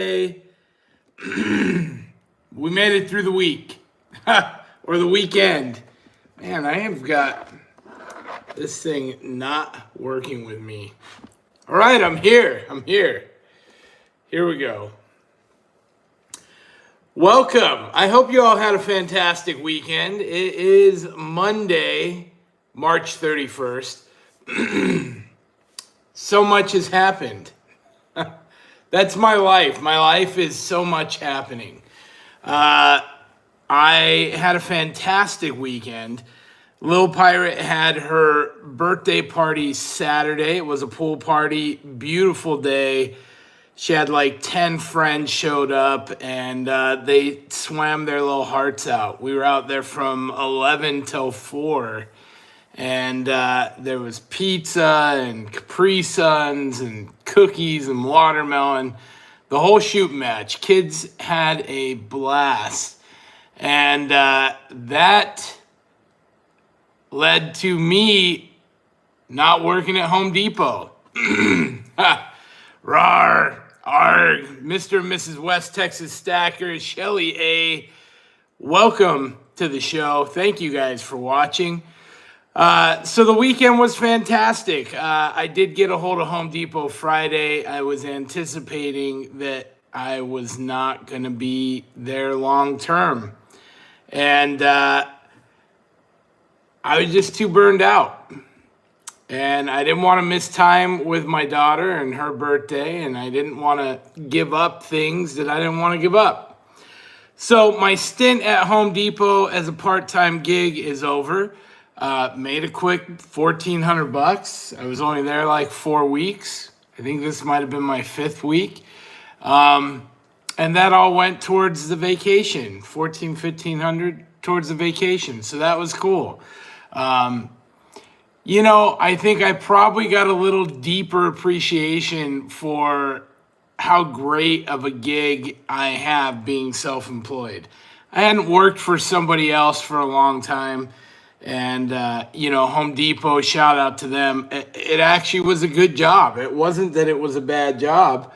We made it through the week or the weekend. Man, I have got this thing not working with me. All right, I'm here. Here we go. Welcome. I hope you all had a fantastic weekend. It is Monday, March 31st. So much has happened. That's my life. My life is so much happening. I had a fantastic weekend. Lil Pirate had her birthday party Saturday. It was a pool party, beautiful day. She had like 10 friends showed up, and they swam their little hearts out. We were out there from 11 till 4. And there was pizza and Capri Suns and cookies and watermelon, the whole shoot match. Kids had a blast. And that led to me not working at Home Depot. Rawr, arg, Mr. and Mrs. West Texas Stackers, Shelly A. Welcome to the show. Thank you guys for watching. So the weekend was fantastic. I did get a hold of Home Depot Friday. I was anticipating that I was not going to be there long term. And I was just too burned out. And I didn't want to miss time with my daughter and her birthday. And I didn't want to give up things that I didn't want to give up. So my stint at Home Depot as a part-time gig is over. Made a quick $1,400. I was only there like 4 weeks. I think this might have been my 5th week. And that all went towards the vacation, $1,500 towards the vacation. So that was cool. I think I probably got a little deeper appreciation for how great of a gig I have being self-employed. I hadn't worked for somebody else for a long time. And, Home Depot, shout out to them. It actually was a good job. It wasn't that it was a bad job.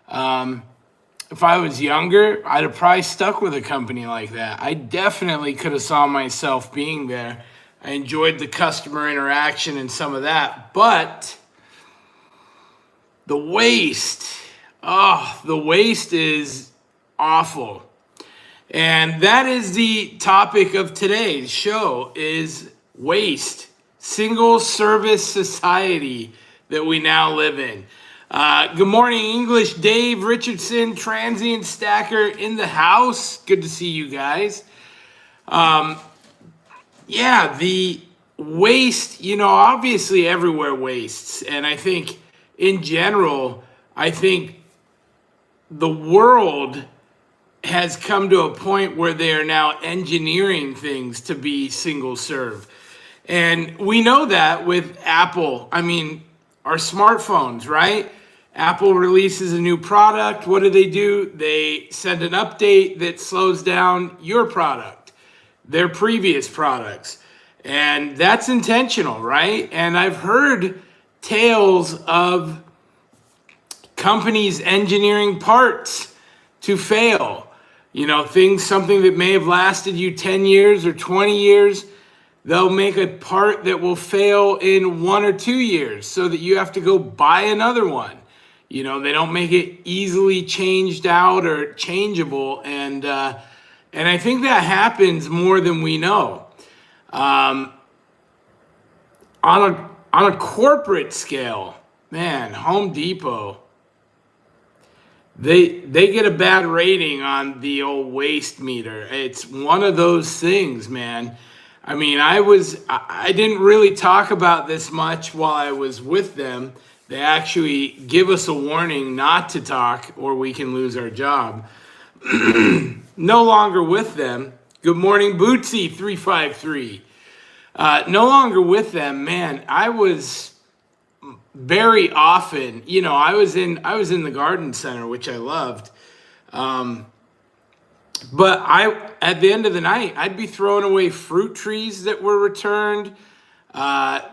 If I was younger, I'd have probably stuck with a company like that. I definitely could have saw myself being there. I enjoyed the customer interaction and some of that. But the waste is awful. And that is the topic of today's show, is waste. Single service society that we now live in. Good morning, English. Dave Richardson, transient stacker in the house. Good to see you guys. The waste, obviously everywhere wastes. And I think in general, the world has come to a point where they are now engineering things to be single serve. And we know that with Apple. I mean, our smartphones, right? Apple releases a new product. What do? They send an update that slows down your product, their previous products. And that's intentional, right? And I've heard tales of companies engineering parts to fail. Something that may have lasted you 10 years or 20 years, they'll make a part that will fail in 1 or 2 years so that you have to go buy another one. They don't make it easily changed out or changeable. And I think that happens more than we know. On a corporate scale, man, Home Depot, They get a bad rating on the old waste meter. It's one of those things, man. I mean, I didn't really talk about this much while I was with them. They actually give us a warning not to talk or we can lose our job. No longer with them. Good morning, Bootsy 353. No longer with them, man. I was very often, I was in the garden center, which I loved. But at the end of the night, I'd be throwing away fruit trees that were returned,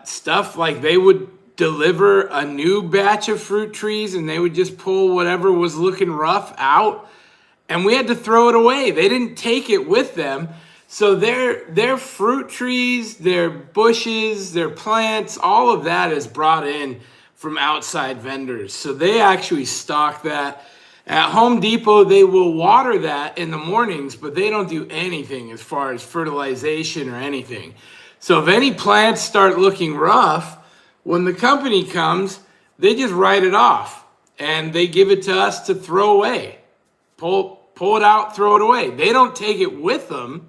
stuff like they would deliver a new batch of fruit trees and they would just pull whatever was looking rough out, and we had to throw it away. They didn't take it with them. So their fruit trees, their bushes, their plants, all of that is brought in from outside vendors. So they actually stock that. At Home Depot, they will water that in the mornings, but they don't do anything as far as fertilization or anything. So if any plants start looking rough, when the company comes, they just write it off and they give it to us to throw away. Pull it out, throw it away. They don't take it with them,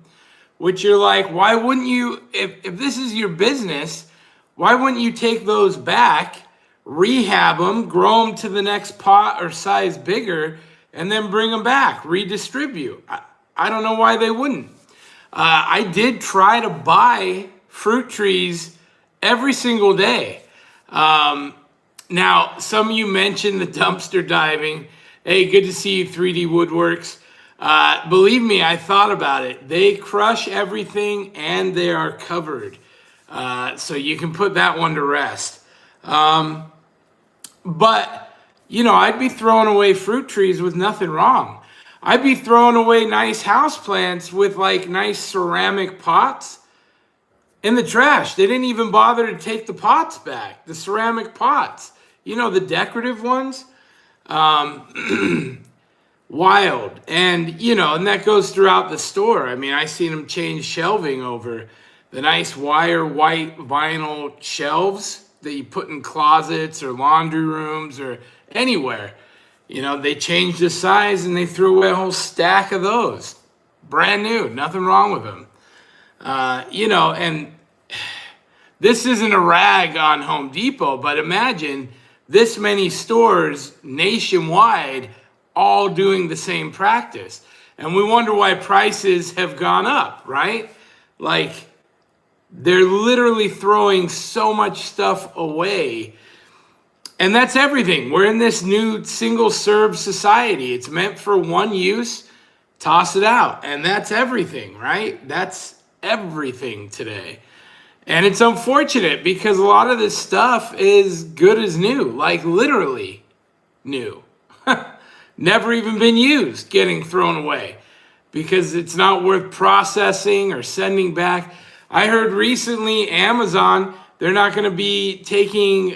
which you're like, why wouldn't you, if this is your business, why wouldn't you take those back, rehab them, grow them to the next pot or size bigger, and then bring them back, redistribute? I don't know why they wouldn't. I did try to buy fruit trees every single day. Now, some of you mentioned the dumpster diving. Hey, good to see you, 3D Woodworks. Believe me, I thought about it. They crush everything and they are covered. So you can put that one to rest. But, you know, I'd be throwing away fruit trees with nothing wrong. I'd be throwing away nice house plants with like nice ceramic pots in the trash. They didn't even bother to take the pots back, the ceramic pots. You know, the decorative ones. Wild. And, you know, and that goes throughout the store. I mean, I seen them change shelving over the nice wire white vinyl shelves that you put in closets or laundry rooms or anywhere. You know, they changed the size and they threw away a whole stack of those. Brand new, nothing wrong with them. You know, and this isn't a rag on Home Depot, but imagine this many stores nationwide all doing the same practice. And we wonder why prices have gone up, right? Like, they're literally throwing so much stuff away. And that's everything. We're in this new single-serve society. It's meant for one use, toss it out. And that's everything, right? That's everything today. And it's unfortunate because a lot of this stuff is good as new, like literally new. Never even been used, getting thrown away because it's not worth processing or sending back. I heard recently Amazon, they're not going to be taking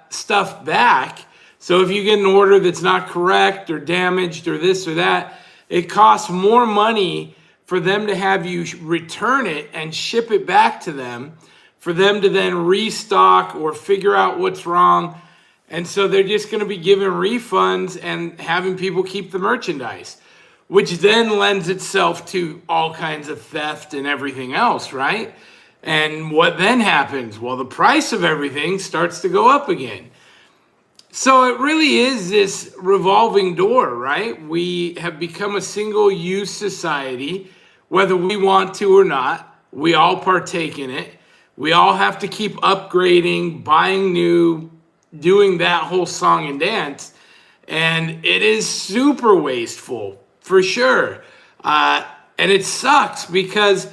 stuff back. So if you get an order that's not correct or damaged or this or that, it costs more money for them to have you return it and ship it back to them, for them to then restock or figure out what's wrong. And so they're just going to be giving refunds and having people keep the merchandise, which then lends itself to all kinds of theft and everything else, right? And what then happens? Well, the price of everything starts to go up again. So it really is this revolving door, right? We have become a single-use society. Whether we want to or not, we all partake in it. We all have to keep upgrading, buying new, doing that whole song and dance. And it is super wasteful, for sure. And it sucks because,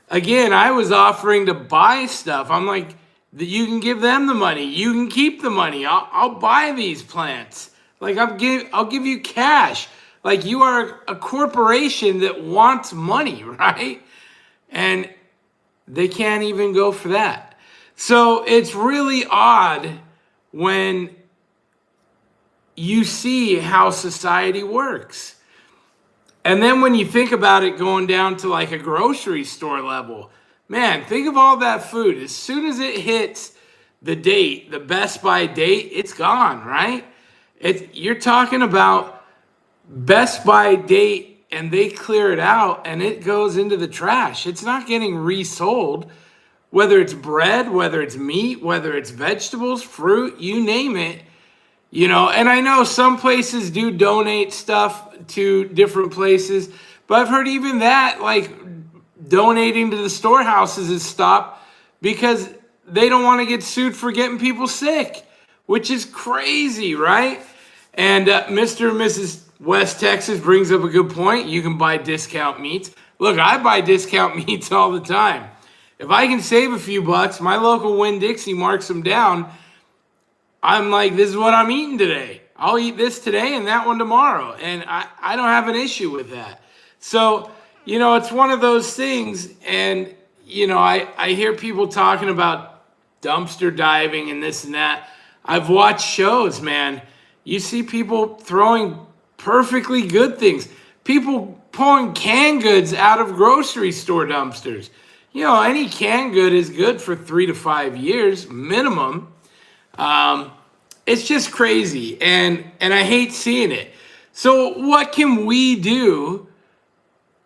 again, I was offering to buy stuff. I'm like, you can give them the money. You can keep the money. I'll buy these plants. Like, I'll give you cash. Like, you are a corporation that wants money, right? And they can't even go for that. So it's really odd when you see how society works. And then when you think about it going down to like a grocery store level, man, think of all that food. As soon as it hits the date, the Best By date, it's gone, right? You're talking about Best By date and they clear it out and it goes into the trash. It's not getting resold, whether it's bread, whether it's meat, whether it's vegetables, fruit, you name it. You know, and I know some places do donate stuff to different places, but I've heard even that, like, donating to the storehouses is stopped because they don't want to get sued for getting people sick, which is crazy, right? And Mr. and Mrs. West Texas brings up a good point. You can buy discount meats. Look, I buy discount meats all the time. If I can save a few bucks, my local Winn-Dixie marks them down. I'm like, this is what I'm eating today. I'll eat this today and that one tomorrow. And I don't have an issue with that. So, it's one of those things. And, I hear people talking about dumpster diving and this and that. I've watched shows, man. You see people throwing perfectly good things. People pulling canned goods out of grocery store dumpsters. Any canned good is good for 3 to 5 years minimum. It's just crazy, and I hate seeing it. So what can we do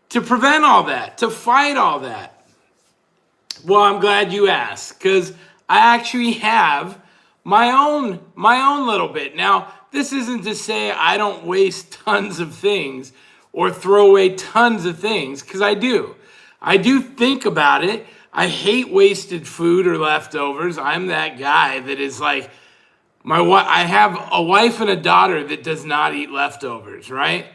to prevent all that, to fight all that? Well, I'm glad you asked, because I actually have my own little bit. Now, this isn't to say I don't waste tons of things or throw away tons of things, because I do. I do think about it. I hate wasted food or leftovers. I'm that guy that is like, I have a wife and a daughter that does not eat leftovers, right?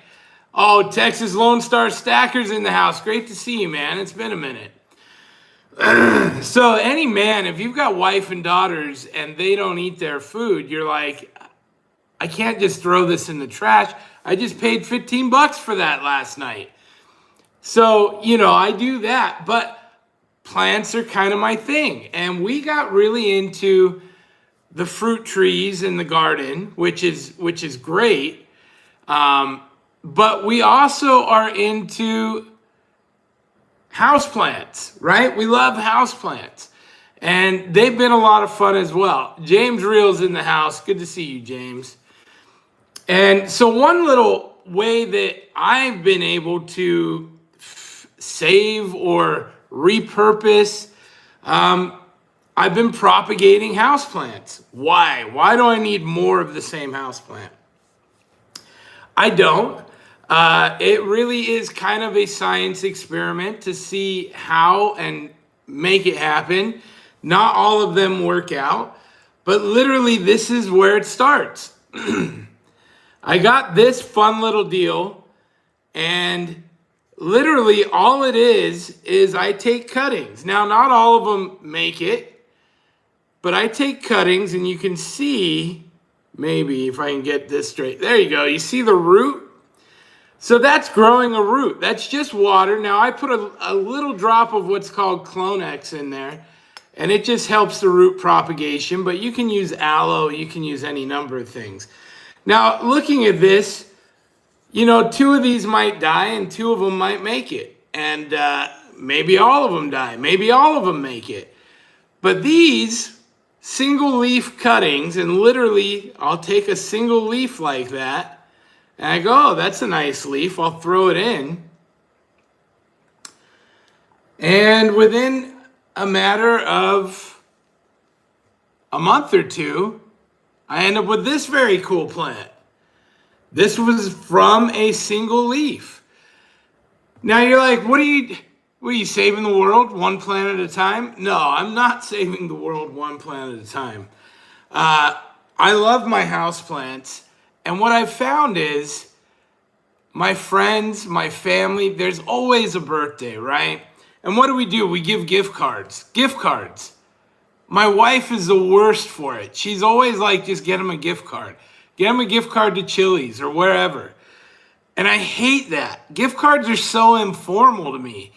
Oh, Texas Lone Star Stacker's in the house. Great to see you, man. It's been a minute. So any man, if you've got wife and daughters and they don't eat their food, you're like, I can't just throw this in the trash. I just paid $15 for that last night. So, I do that, but plants are kind of my thing. And we got really into the fruit trees in the garden, which is great. But we also are into houseplants, right? We love houseplants. And they've been a lot of fun as well. James Reel's in the house. Good to see you, James. And so one little way that I've been able to save or repurpose, I've been propagating houseplants. Why? Why do I need more of the same houseplant? I don't. It really is kind of a science experiment to see how and make it happen. Not all of them work out, but literally this is where it starts. I got this fun little deal, and literally all it is I take cuttings. Now, not all of them make it, but I take cuttings, and you can see, maybe if I can get this straight. There you go. You see the root? So that's growing a root. That's just water. Now, I put a little drop of what's called Clonex in there, and it just helps the root propagation, but you can use aloe. You can use any number of things. Now, looking at this, 2 of these might die and 2 of them might make it. And maybe all of them die. Maybe all of them make it. But these single leaf cuttings, and literally I'll take a single leaf like that, and I go, oh, that's a nice leaf. I'll throw it in. And within a matter of a month or 2, I end up with this very cool plant. This was from a single leaf. Now you're like, what are you saving the world one plant at a time? No, I'm not saving the world one plant at a time. I love my houseplants, and what I've found is my friends, my family, there's always a birthday, right? And what do? We give gift cards. Gift cards. My wife is the worst for it. She's always like, just get him a gift card. Get him a gift card to Chili's or wherever. And I hate that. Gift cards are so informal to me.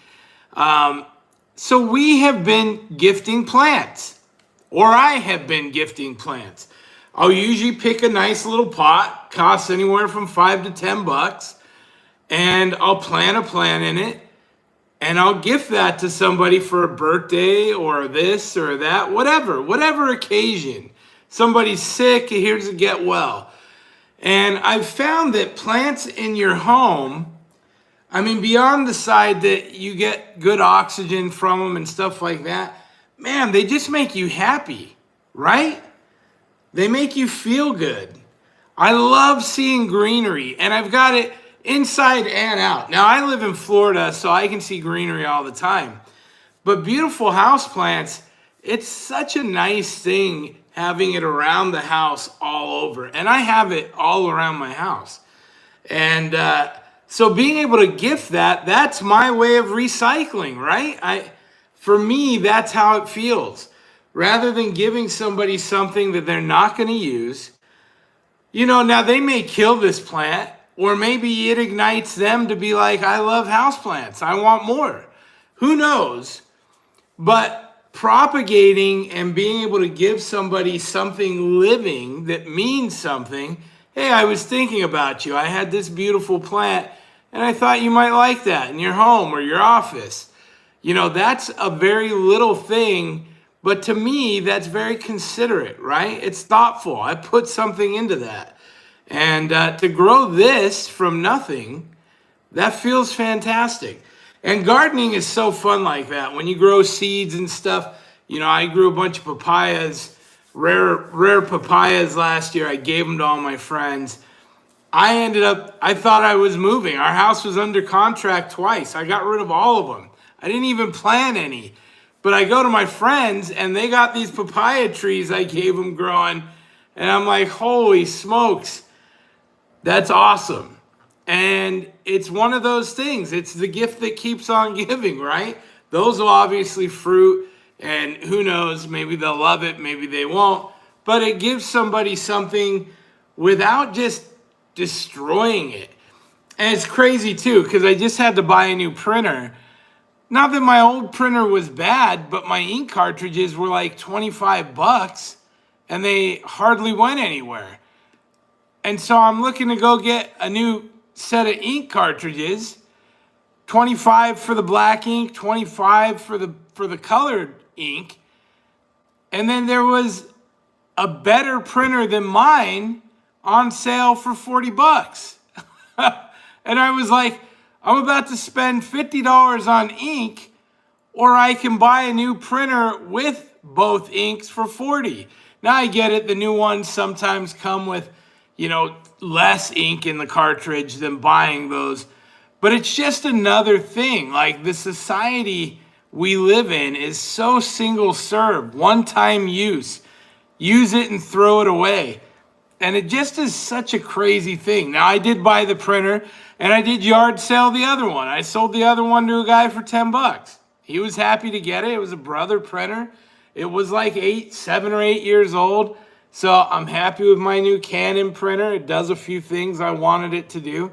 So we have been gifting plants. Or I have been gifting plants. I'll usually pick a nice little pot. Costs anywhere from $5 to $10. And I'll plant a plant in it. And I'll gift that to somebody for a birthday or this or that, whatever occasion. Somebody's sick, here's a get well. And I've found that plants in your home, beyond the side that you get good oxygen from them and stuff like that, man, they just make you happy, right? They make you feel good. I love seeing greenery, and I've got it inside and out. Now, I live in Florida, so I can see greenery all the time. But beautiful houseplants, it's such a nice thing having it around the house all over. And I have it all around my house. And so being able to gift that, that's my way of recycling, right? For me, that's how it feels. rather than giving somebody something that they're not going to use. You know, now they may kill this plant, or maybe it ignites them to be like, I love houseplants, I want more. Who knows? But propagating and being able to give somebody something living that means something. Hey, I was thinking about you. I had this beautiful plant, and I thought you might like that in your home or your office. You know, that's a very little thing, but to me, that's very considerate, right? It's thoughtful. I put something into that. And to grow this from nothing, that feels fantastic. And gardening is so fun like that. When you grow seeds and stuff, you know, I grew a bunch of papayas, rare papayas last year. I gave them to all my friends. I thought I was moving. Our house was under contract twice. I got rid of all of them. I didn't even plant any. But I go to my friends and they got these papaya trees I gave them growing. And I'm like, holy smokes, that's awesome. And it's one of those things. It's the gift that keeps on giving, right? Those will obviously fruit, and who knows, maybe they'll love it, maybe they won't. But it gives somebody something without just destroying it. And it's crazy too, because I just had to buy a new printer. Not that my old printer was bad, but my ink cartridges were like 25 bucks and they hardly went anywhere. And so I'm looking to go get a new set of ink cartridges, 25 for the black ink, 25 for the colored ink. And then there was a better printer than mine on sale for 40 bucks. And I was like, I'm about to spend $50 on ink, or I can buy a new printer with both inks for 40. Now I get it. The new ones sometimes come with, you know, less ink in the cartridge than buying those. But it's just another thing. Like, the society we live in is so single serve, one time use. Use it and throw it away. And it just is such a crazy thing. Now, I did buy the printer and I did yard sale the other one. I sold the other one to a guy for 10 bucks. He was happy to get it. It was a Brother printer. It was like 7 or 8 years old. So I'm happy with my new Canon printer. It does a few things I wanted it to do.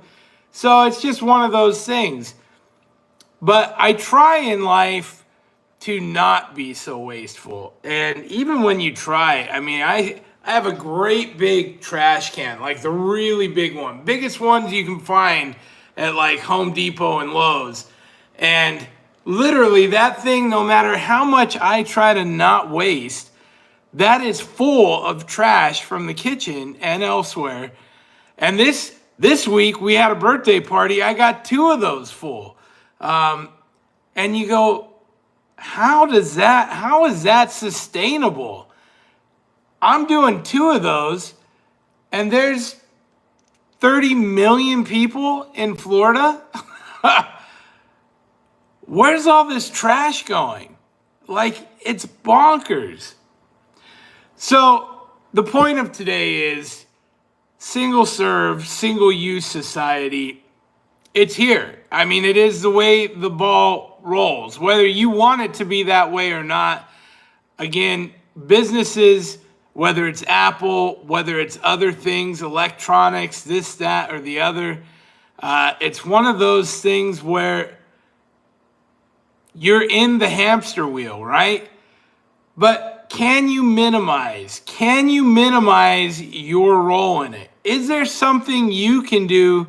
So it's just one of those things. But I try in life to not be so wasteful. And even when you try, I mean, I have a great big trash can, like the really big one. Biggest ones you can find at like Home Depot and Lowe's. And literally that thing, no matter how much I try to not waste, that is full of trash from the kitchen and elsewhere. And this week we had a birthday party. I got 2 of those full. And you go, how is that sustainable? I'm doing 2 of those, and there's 30 million people in Florida. Where's all this trash going? Like, it's bonkers. So the point of today is single serve, single use society. It's here. I mean, it is the way the ball rolls, whether you want it to be that way or not. Again, businesses, whether it's Apple, whether it's other things, electronics, this, that, or the other, it's one of those things where you're in the hamster wheel, right? But can you minimize your role in it? Is there something you can do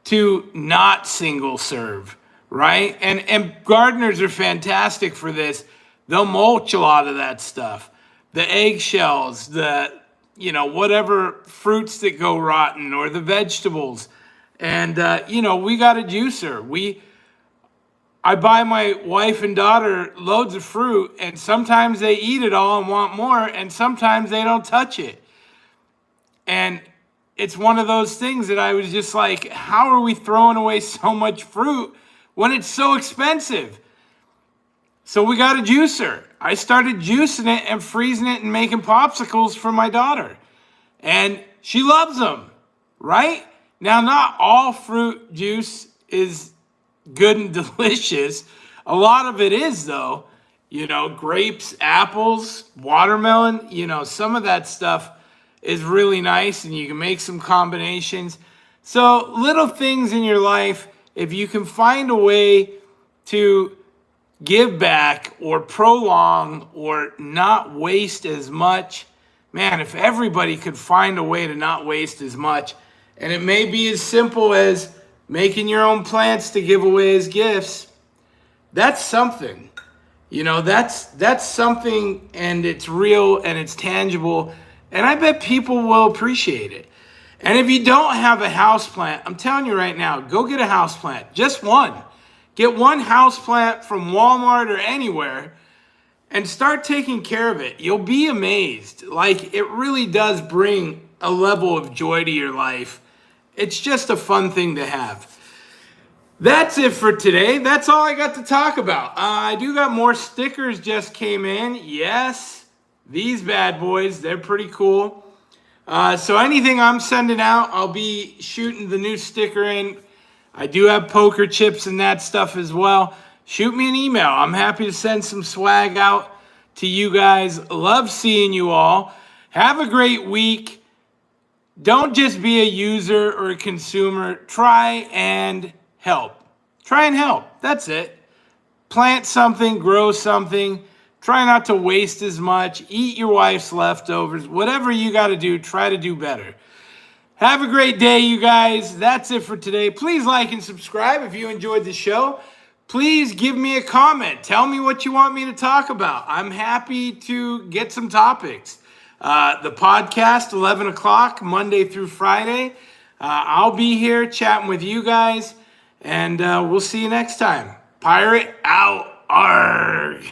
to not single serve, right? And gardeners are fantastic for this. They'll mulch a lot of that stuff. The eggshells, whatever fruits that go rotten, or the vegetables. And, we got a juicer. I buy my wife and daughter loads of fruit, and sometimes they eat it all and want more, and sometimes they don't touch it. And it's one of those things that I was just like, how are we throwing away so much fruit when it's so expensive? So we got a juicer. I started juicing it and freezing it and making popsicles for my daughter. And she loves them, right? Now, not all fruit juice is good and delicious. A lot of it is, though. You know, grapes, apples, watermelon, you know, some of that stuff is really nice and you can make some combinations. So little things in your life, if you can find a way to give back or prolong or not waste as much, man, if everybody could find a way to not waste as much, and it may be as simple as making your own plants to give away as gifts, that's something. You know, that's something, and it's real and it's tangible, and I bet people will appreciate it. And if you don't have a house plant, I'm telling you right now, go get a house plant. Just one. Get one house plant from Walmart or anywhere and start taking care of it. You'll be amazed. Like, it really does bring a level of joy to your life. It's just a fun thing to have. That's it for today. That's all I got to talk about. I do got more stickers just came in. Yes, these bad boys, they're pretty cool. So anything I'm sending out, I'll be shooting the new sticker in. I do have poker chips and that stuff as well. Shoot me an email. I'm happy to send some swag out to you guys. Love seeing you all. Have a great week. Don't just be a user or a consumer. Try and help. Try and help. That's it. Plant something, grow something. Try not to waste as much. Eat your wife's leftovers. Whatever you got to do, try to do better. Have a great day, you guys. That's it for today. Please like and subscribe if you enjoyed the show. Please give me a comment. Tell me what you want me to talk about. I'm happy to get some topics. The podcast, 11 o'clock, Monday through Friday. I'll be here chatting with you guys, and we'll see you next time. Pirate out. Arg.